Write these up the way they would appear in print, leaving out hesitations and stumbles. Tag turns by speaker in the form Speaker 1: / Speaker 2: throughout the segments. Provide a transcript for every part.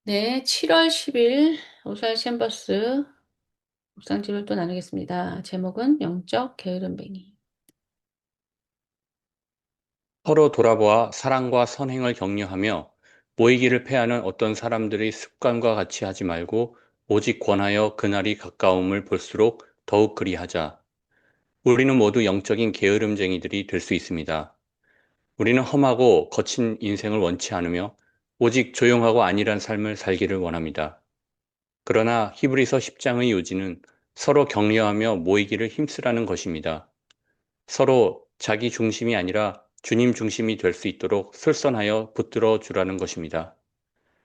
Speaker 1: 네, 7월 10일 오수아 챔버스 묵상집을 또 나누겠습니다. 제목은 영적 게으름뱅이.
Speaker 2: 서로 돌아보아 사랑과 선행을 격려하며 모이기를 패하는 어떤 사람들의 습관과 같이 하지 말고 오직 권하여 그날이 가까움을 볼수록 더욱 그리하자. 우리는 모두 영적인 게으름쟁이들이 될 수 있습니다. 우리는 험하고 거친 인생을 원치 않으며 오직 조용하고 안일한 삶을 살기를 원합니다. 그러나 히브리서 10장의 요지는 서로 격려하며 모이기를 힘쓰라는 것입니다. 서로 자기 중심이 아니라 주님 중심이 될 수 있도록 솔선하여 붙들어 주라는 것입니다.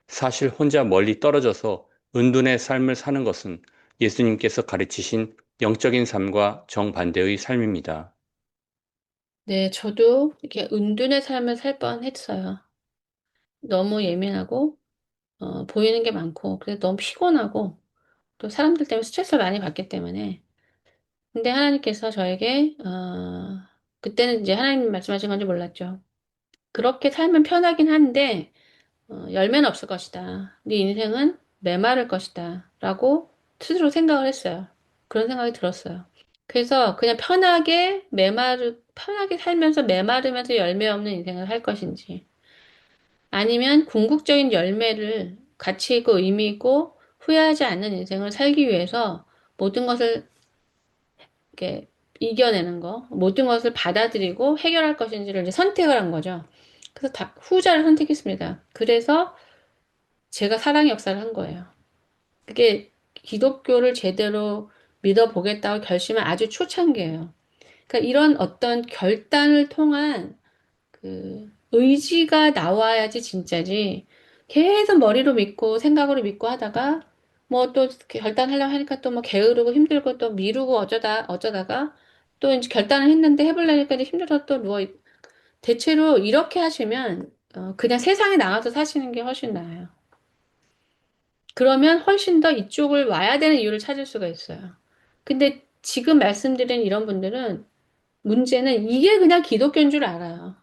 Speaker 2: 사실 혼자 멀리 떨어져서 은둔의 삶을 사는 것은 예수님께서 가르치신 영적인 삶과 정반대의 삶입니다.
Speaker 1: 네, 저도 이렇게 은둔의 삶을 살 뻔했어요. 너무 예민하고 보이는 게 많고 그래서 너무 피곤하고 또 사람들 때문에 스트레스를 많이 받기 때문에 근데 하나님께서 저에게 그때는 이제 하나님 말씀하신 건지 몰랐죠. 그렇게 살면 편하긴 한데 열매는 없을 것이다. 네 인생은 메마를 것이다. 라고 스스로 생각을 했어요. 그런 생각이 들었어요. 그래서 그냥 편하게 살면서 메마르면서 열매 없는 인생을 할 것인지, 아니면 궁극적인 열매를 가치 있고 의미 있고 후회하지 않는 인생을 살기 위해서 모든 것을 이렇게 이겨내는 거, 모든 것을 받아들이고 해결할 것인지를 이제 선택을 한 거죠. 그래서 다 후자를 선택했습니다. 그래서 제가 사랑의 역사를 한 거예요. 그게 기독교를 제대로 믿어보겠다고 결심한 아주 초창기예요. 그러니까 이런 어떤 결단을 통한 그 의지가 나와야지 진짜지. 계속 머리로 믿고 생각으로 믿고 하다가 뭐 또 결단하려고 하니까 또 뭐 게으르고 힘들고 또 미루고 어쩌다가 또 이제 결단을 했는데 해보려니까 이제 힘들어서 또 누워 대체로 이렇게 하시면 그냥 세상에 나가서 사시는 게 훨씬 나아요. 그러면 훨씬 더 이쪽을 와야 되는 이유를 찾을 수가 있어요. 근데 지금 말씀드린 이런 분들은 문제는 이게 그냥 기독교인 줄 알아요.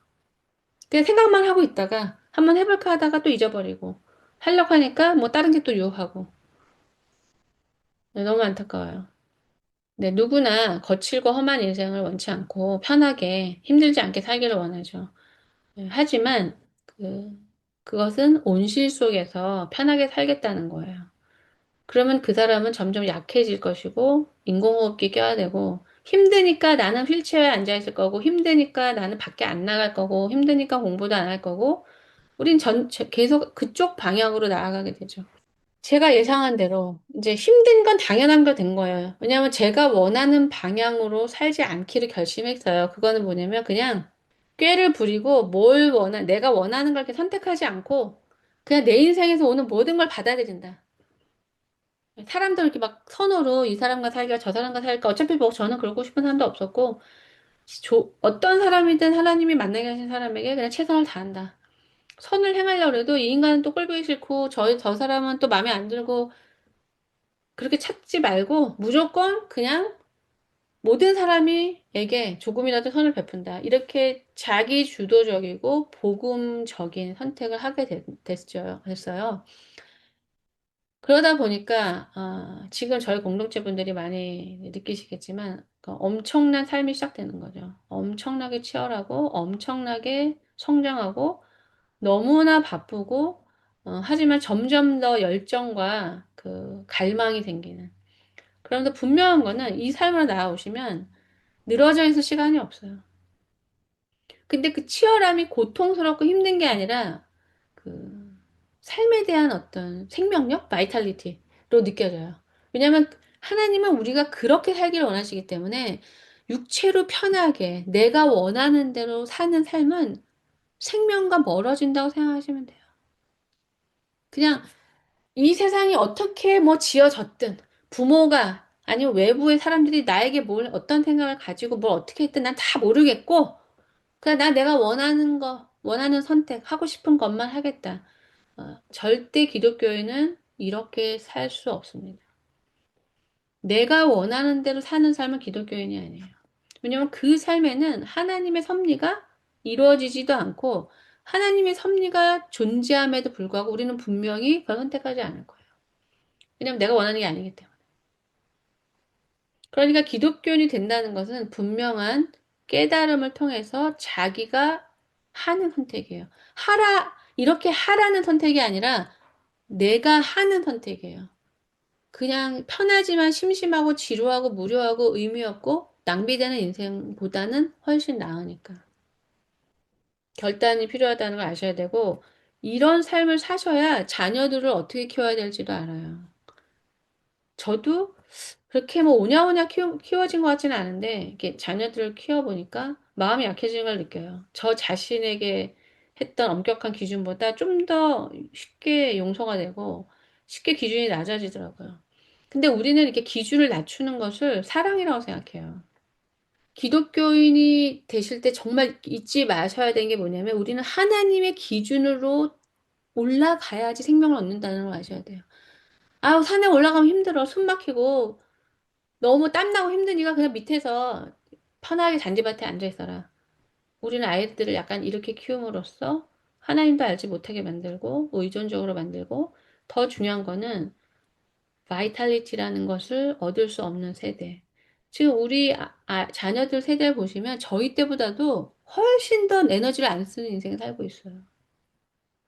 Speaker 1: 그냥 생각만 하고 있다가 한번 해볼까 하다가 또 잊어버리고 하려고 하니까 뭐 다른 게 또 유혹하고 네, 너무 안타까워요. 네, 누구나 거칠고 험한 인생을 원치 않고 편하게 힘들지 않게 살기를 원하죠. 네, 하지만 그것은 온실 속에서 편하게 살겠다는 거예요. 그러면 그 사람은 점점 약해질 것이고 인공호흡기 껴야 되고 힘드니까 나는 휠체어에 앉아 있을 거고 힘드니까 나는 밖에 안 나갈 거고 힘드니까 공부도 안 할 거고 우린 계속 그쪽 방향으로 나아가게 되죠. 제가 예상한 대로 이제 힘든 건 당연한 거 된 거예요. 왜냐하면 제가 원하는 방향으로 살지 않기를 결심했어요. 그거는 뭐냐면 그냥 꾀를 부리고 내가 원하는 걸 이렇게 선택하지 않고 그냥 내 인생에서 오는 모든 걸 받아들인다. 사람들 이렇게 막 선호로 이 사람과 살기가 저 사람과 살까 어차피 뭐 저는 그러고 싶은 사람도 없었고 어떤 사람이든 하나님이 만나게 하신 사람에게 그냥 최선을 다한다. 선을 행하려고 해도 이 인간은 또 꼴보기 싫고 저 사람은 또 마음에 안 들고 그렇게 찾지 말고 무조건 그냥 모든 사람이에게 조금이라도 선을 베푼다. 이렇게 자기 주도적이고 복음적인 선택을 됐어요. 그러다 보니까 지금 저희 공동체 분들이 많이 느끼시겠지만 엄청난 삶이 시작되는 거죠. 엄청나게 치열하고 엄청나게 성장하고 너무나 바쁘고 하지만 점점 더 열정과 그 갈망이 생기는. 그런데 분명한 거는 이 삶으로 나아오시면 늘어져 있을 시간이 없어요. 근데 그 치열함이 고통스럽고 힘든 게 아니라 그 삶에 대한 어떤 생명력, 바이탈리티로 느껴져요. 왜냐하면 하나님은 우리가 그렇게 살기를 원하시기 때문에 육체로 편하게 내가 원하는 대로 사는 삶은 생명과 멀어진다고 생각하시면 돼요. 그냥 이 세상이 어떻게 뭐 지어졌든 부모가 아니면 외부의 사람들이 나에게 어떤 생각을 가지고 뭘 어떻게 했든 난 다 모르겠고 그냥 내가 원하는 거, 원하는 선택, 하고 싶은 것만 하겠다. 절대 기독교인은 이렇게 살 수 없습니다. 내가 원하는 대로 사는 삶은 기독교인이 아니에요. 왜냐면 그 삶에는 하나님의 섭리가 이루어지지도 않고 하나님의 섭리가 존재함에도 불구하고 우리는 분명히 그걸 선택하지 않을 거예요. 왜냐면 내가 원하는 게 아니기 때문에. 그러니까 기독교인이 된다는 것은 분명한 깨달음을 통해서 자기가 하는 선택이에요. 이렇게 하라는 선택이 아니라 내가 하는 선택이에요. 그냥 편하지만 심심하고 지루하고 무료하고 의미 없고 낭비되는 인생보다는 훨씬 나으니까. 결단이 필요하다는 걸 아셔야 되고, 이런 삶을 사셔야 자녀들을 어떻게 키워야 될지도 알아요. 저도 그렇게 뭐 오냐오냐 키워진 것 같지는 않은데, 이렇게 자녀들을 키워보니까 마음이 약해지는 걸 느껴요. 저 자신에게 했던 엄격한 기준보다 좀 더 쉽게 용서가 되고, 쉽게 기준이 낮아지더라고요. 근데 우리는 이렇게 기준을 낮추는 것을 사랑이라고 생각해요. 기독교인이 되실 때 정말 잊지 마셔야 되는 게 뭐냐면 우리는 하나님의 기준으로 올라가야지 생명을 얻는다는 걸 아셔야 돼요. 아우, 산에 올라가면 힘들어. 숨 막히고 너무 땀나고 힘드니까 그냥 밑에서 편하게 잔디밭에 앉아 있어라. 우리는 아이들을 약간 이렇게 키움으로써 하나님도 알지 못하게 만들고 의존적으로 만들고 더 중요한 거는 바이탈리티라는 것을 얻을 수 없는 세대. 지금 우리 자녀들 세대를 보시면 저희 때보다도 훨씬 더 에너지를 안 쓰는 인생을 살고 있어요.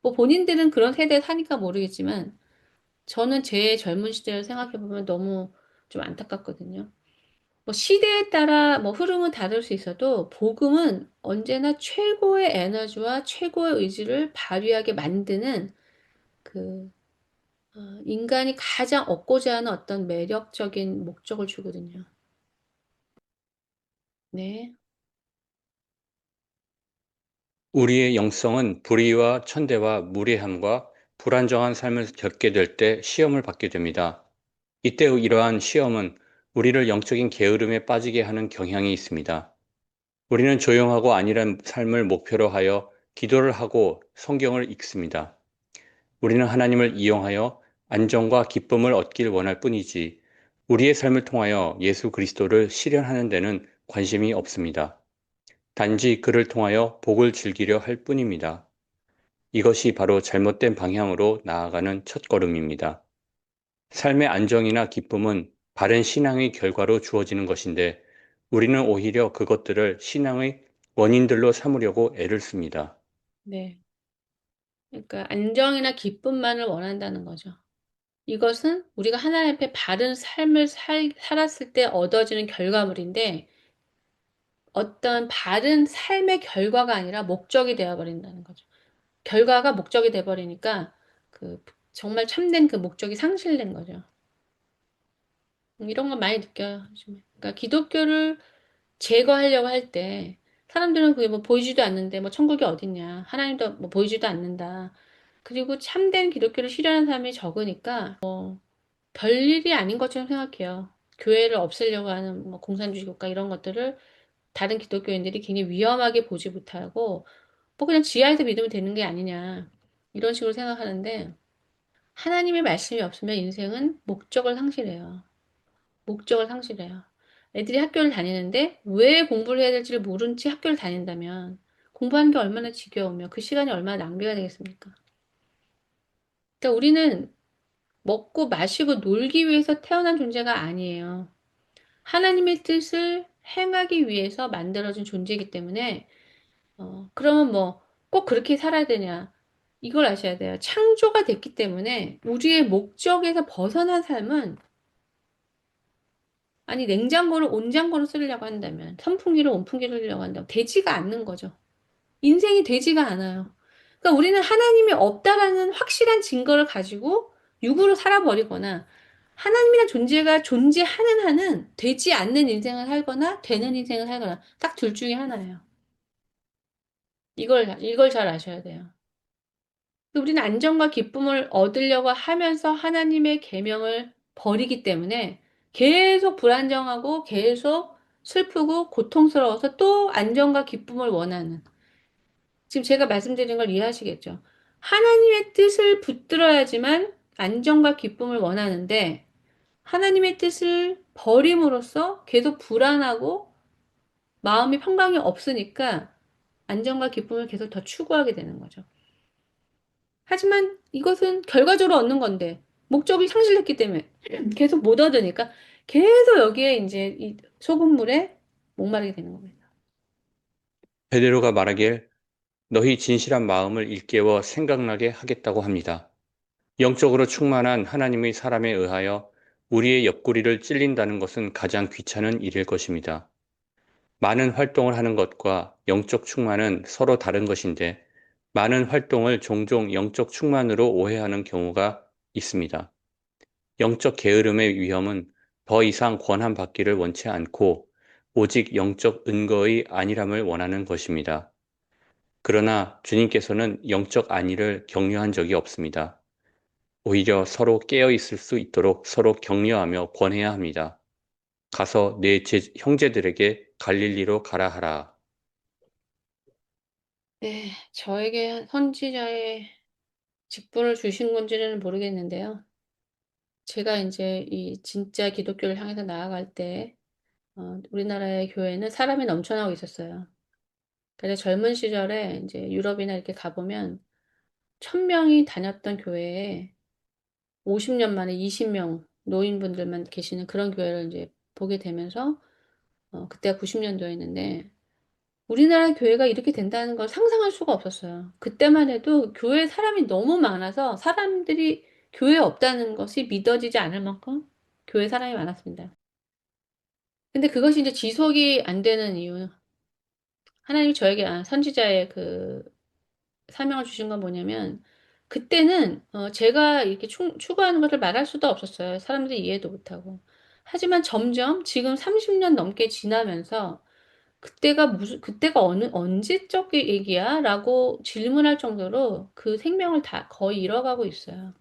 Speaker 1: 뭐 본인들은 그런 세대에 사니까 모르겠지만 저는 제 젊은 시대를 생각해보면 너무 좀 안타깝거든요. 뭐 시대에 따라 뭐 흐름은 다를 수 있어도 복음은 언제나 최고의 에너지와 최고의 의지를 발휘하게 만드는 그 인간이 가장 얻고자 하는 어떤 매력적인 목적을 주거든요. 네,
Speaker 2: 우리의 영성은 불의와 천대와 무례함과 불안정한 삶을 겪게 될 때 시험을 받게 됩니다. 이때 이러한 시험은 우리를 영적인 게으름에 빠지게 하는 경향이 있습니다. 우리는 조용하고 안일한 삶을 목표로 하여 기도를 하고 성경을 읽습니다. 우리는 하나님을 이용하여 안정과 기쁨을 얻길 원할 뿐이지 우리의 삶을 통하여 예수 그리스도를 실현하는 데는 관심이 없습니다. 단지 그를 통하여 복을 즐기려 할 뿐입니다. 이것이 바로 잘못된 방향으로 나아가는 첫걸음입니다. 삶의 안정이나 기쁨은 바른 신앙의 결과로 주어지는 것인데 우리는 오히려 그것들을 신앙의 원인들로 삼으려고 애를 씁니다.
Speaker 1: 네. 그러니까 안정이나 기쁨만을 원한다는 거죠. 이것은 우리가 하나님 앞에 바른 삶을 살았을 때 얻어지는 결과물인데 어떤 바른 삶의 결과가 아니라 목적이 되어버린다는 거죠. 결과가 목적이 돼버리니까 그 정말 참된 그 목적이 상실된 거죠. 이런 거 많이 느껴요, 요즘에. 그러니까 기독교를 제거하려고 할 때 사람들은 그게 뭐 보이지도 않는데 뭐 천국이 어딨냐. 하나님도 뭐 보이지도 않는다. 그리고 참된 기독교를 실현하는 사람이 적으니까 별일이 아닌 것처럼 생각해요. 교회를 없애려고 하는 뭐 공산주의 국가 이런 것들을 다른 기독교인들이 굉장히 위험하게 보지 못하고 뭐 그냥 지하에서 믿으면 되는 게 아니냐. 이런 식으로 생각하는데 하나님의 말씀이 없으면 인생은 목적을 상실해요. 목적을 상실해요. 애들이 학교를 다니는데 왜 공부를 해야 될지를 모른 채 학교를 다닌다면 공부하는 게 얼마나 지겨우며 그 시간이 얼마나 낭비가 되겠습니까? 그러니까 우리는 먹고 마시고 놀기 위해서 태어난 존재가 아니에요. 하나님의 뜻을 행하기 위해서 만들어진 존재이기 때문에 그러면 뭐 꼭 그렇게 살아야 되냐? 이걸 아셔야 돼요. 창조가 됐기 때문에 우리의 목적에서 벗어난 삶은 아니 냉장고를 온장고로 쓰려고 한다면 선풍기를 온풍기로 쓰려고 한다면 되지가 않는 거죠. 인생이 되지가 않아요. 그러니까 우리는 하나님이 없다라는 확실한 증거를 가지고 육으로 살아버리거나 하나님이란 존재가 존재하는 한은 되지 않는 인생을 살거나 되는 인생을 살거나 딱 둘 중에 하나예요. 이걸 잘 아셔야 돼요. 우리는 안정과 기쁨을 얻으려고 하면서 하나님의 계명을 버리기 때문에 계속 불안정하고 계속 슬프고 고통스러워서 또 안정과 기쁨을 원하는 지금 제가 말씀드린 걸 이해하시겠죠? 하나님의 뜻을 붙들어야지만 안정과 기쁨을 원하는데 하나님의 뜻을 버림으로써 계속 불안하고 마음이 평강이 없으니까 안정과 기쁨을 계속 더 추구하게 되는 거죠. 하지만 이것은 결과적으로 얻는 건데, 목적이 상실됐기 때문에 계속 못 얻으니까 계속 여기에 이제 이 소금물에 목마르게 되는 겁니다.
Speaker 2: 베드로가 말하길 너희 진실한 마음을 일깨워 생각나게 하겠다고 합니다. 영적으로 충만한 하나님의 사람에 의하여 우리의 옆구리를 찔린다는 것은 가장 귀찮은 일일 것입니다. 많은 활동을 하는 것과 영적 충만은 서로 다른 것인데 많은 활동을 종종 영적 충만으로 오해하는 경우가 있습니다. 영적 게으름의 위험은 더 이상 권한받기를 원치 않고 오직 영적 은거의 안일함을 원하는 것입니다. 그러나 주님께서는 영적 안위를 격려한 적이 없습니다. 오히려 서로 깨어 있을 수 있도록 서로 격려하며 권해야 합니다. 가서 내 형제들에게 갈릴리로 가라 하라.
Speaker 1: 네, 저에게 선지자의 직분을 주신 건지는 모르겠는데요. 제가 이제 이 진짜 기독교를 향해서 나아갈 때, 우리나라의 교회는 사람이 넘쳐나고 있었어요. 그래서 젊은 시절에 이제 유럽이나 이렇게 가보면 1000명이 다녔던 교회에 50년 만에 20명 노인분들만 계시는 그런 교회를 이제 보게 되면서, 그때가 90년도였는데, 우리나라 교회가 이렇게 된다는 걸 상상할 수가 없었어요. 그때만 해도 교회에 사람이 너무 많아서 사람들이 교회에 없다는 것이 믿어지지 않을 만큼 교회에 사람이 많았습니다. 근데 그것이 이제 지속이 안 되는 이유, 하나님이 저에게 선지자의 그 사명을 주신 건 뭐냐면, 그때는 제가 이렇게 추구하는 것을 말할 수도 없었어요. 사람들이 이해도 못하고. 하지만 점점 지금 30년 넘게 지나면서 그때가 언제적 얘기야? 라고 질문할 정도로 그 생명을 다 거의 잃어가고 있어요.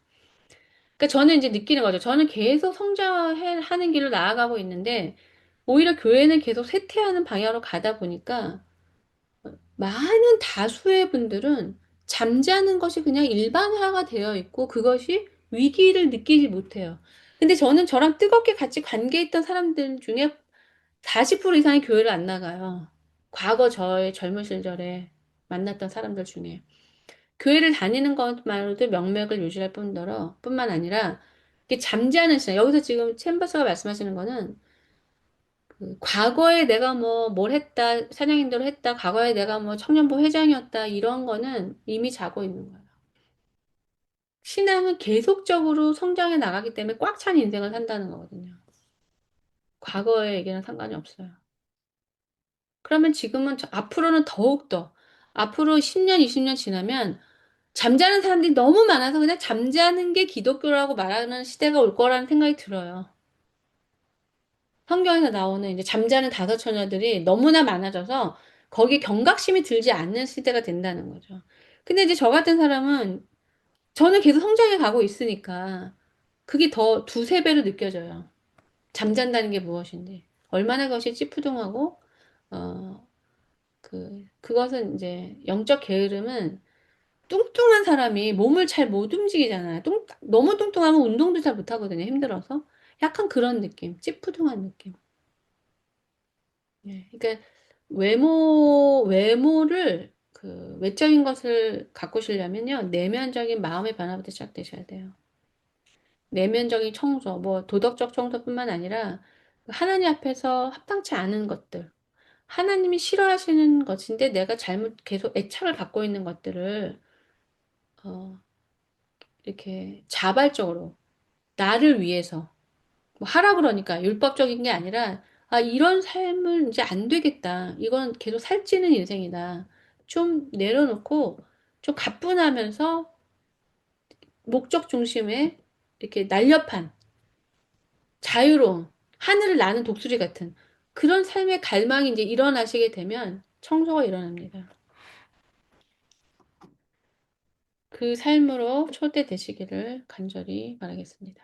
Speaker 1: 그러니까 저는 이제 느끼는 거죠. 저는 계속 성장하는 길로 나아가고 있는데, 오히려 교회는 계속 쇠퇴하는 방향으로 가다 보니까, 많은 다수의 분들은 잠자는 것이 그냥 일반화가 되어 있고, 그것이 위기를 느끼지 못해요. 근데 저는 저랑 뜨겁게 같이 관계했던 사람들 중에 40% 이상이 교회를 안 나가요. 과거 저의 젊은 시절에 만났던 사람들 중에. 교회를 다니는 것만으로도 명맥을 유지할 뿐만 아니라, 이게 잠자는 시간, 여기서 지금 챔버스가 말씀하시는 거는, 그 과거에 내가 뭐 뭘 했다, 사냥인도를 했다, 과거에 내가 뭐 청년부 회장이었다, 이런 거는 이미 자고 있는 거예요. 신앙은 계속적으로 성장해 나가기 때문에 꽉 찬 인생을 산다는 거거든요. 과거의 얘기는 상관이 없어요. 그러면 지금은 앞으로는 더욱더, 앞으로 10년, 20년 지나면 잠자는 사람들이 너무 많아서 그냥 잠자는 게 기독교라고 말하는 시대가 올 거라는 생각이 들어요. 성경에서 나오는 이제 잠자는 다섯 처녀들이 너무나 많아져서 거기에 경각심이 들지 않는 시대가 된다는 거죠. 근데 이제 저 같은 사람은, 저는 계속 성장해 가고 있으니까 그게 더 두세 배로 느껴져요. 잠잔다는 게 무엇인지. 얼마나 그것이 찌푸둥하고, 어, 그것은 이제 영적 게으름은, 뚱뚱한 사람이 몸을 잘 못 움직이잖아요. 너무 뚱뚱하면 운동도 잘 못하거든요. 힘들어서. 약간 그런 느낌. 찌푸둥한 느낌. 예. 그러니까 외모를, 외적인 것을 가꾸시려면요. 내면적인 마음의 변화부터 시작되셔야 돼요. 내면적인 청소, 뭐 도덕적 청소뿐만 아니라 하나님 앞에서 합당치 않은 것들, 하나님이 싫어하시는 것인데 내가 잘못 계속 애착을 갖고 있는 것들을, 어, 이렇게 자발적으로 나를 위해서 뭐 하라 그러니까 율법적인 게 아니라, 이런 삶은 이제 안 되겠다. 이건 계속 살찌는 인생이다. 좀 내려놓고 좀 가뿐하면서 목적 중심의 이렇게 날렵한 자유로운 하늘을 나는 독수리 같은 그런 삶의 갈망이 이제 일어나시게 되면 청소가 일어납니다. 그 삶으로 초대되시기를 간절히 바라겠습니다.